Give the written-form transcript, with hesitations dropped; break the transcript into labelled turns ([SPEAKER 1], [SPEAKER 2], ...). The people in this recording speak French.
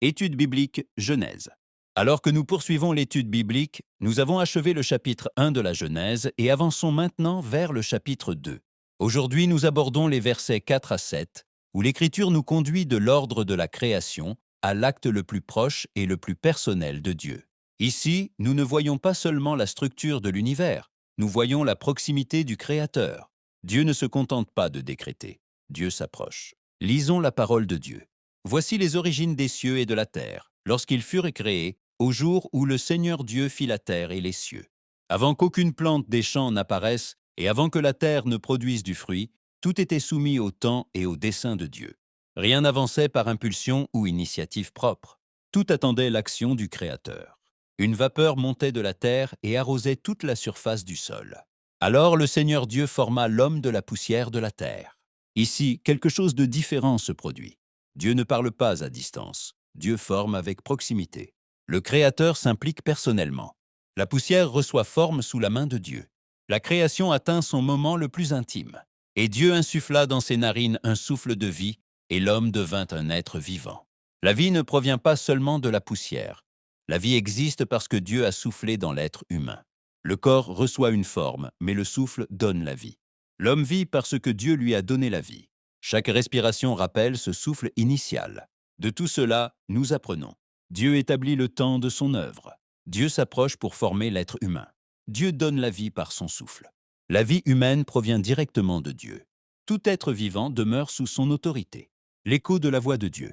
[SPEAKER 1] Étude biblique Genèse. Alors que nous poursuivons l'étude biblique, nous avons achevé le chapitre 1 de la Genèse et avançons maintenant vers le chapitre 2. Aujourd'hui, nous abordons les versets 4 à 7, où l'Écriture nous conduit de l'ordre de la création à l'acte le plus proche et le plus personnel de Dieu. Ici, nous ne voyons pas seulement la structure de l'univers, nous voyons la proximité du Créateur. Dieu ne se contente pas de décréter, Dieu s'approche. Lisons la parole de Dieu. Voici les origines des cieux et de la terre, lorsqu'ils furent créés, au jour où le Seigneur Dieu fit la terre et les cieux. Avant qu'aucune plante des champs n'apparaisse, et avant que la terre ne produise du fruit, tout était soumis au temps et au dessein de Dieu. Rien n'avançait par impulsion ou initiative propre. Tout attendait l'action du Créateur. Une vapeur montait de la terre et arrosait toute la surface du sol. Alors le Seigneur Dieu forma l'homme de la poussière de la terre. Ici, quelque chose de différent se produit. Dieu ne parle pas à distance. Dieu forme avec proximité. Le Créateur s'implique personnellement. La poussière reçoit forme sous la main de Dieu. La création atteint son moment le plus intime. Et Dieu insuffla dans ses narines un souffle de vie, et l'homme devint un être vivant. La vie ne provient pas seulement de la poussière. La vie existe parce que Dieu a soufflé dans l'être humain. Le corps reçoit une forme, mais le souffle donne la vie. L'homme vit parce que Dieu lui a donné la vie. Chaque respiration rappelle ce souffle initial. De tout cela, nous apprenons. Dieu établit le temps de son œuvre. Dieu s'approche pour former l'être humain. Dieu donne la vie par son souffle. La vie humaine provient directement de Dieu. Tout être vivant demeure sous son autorité. L'écho de la voix de Dieu.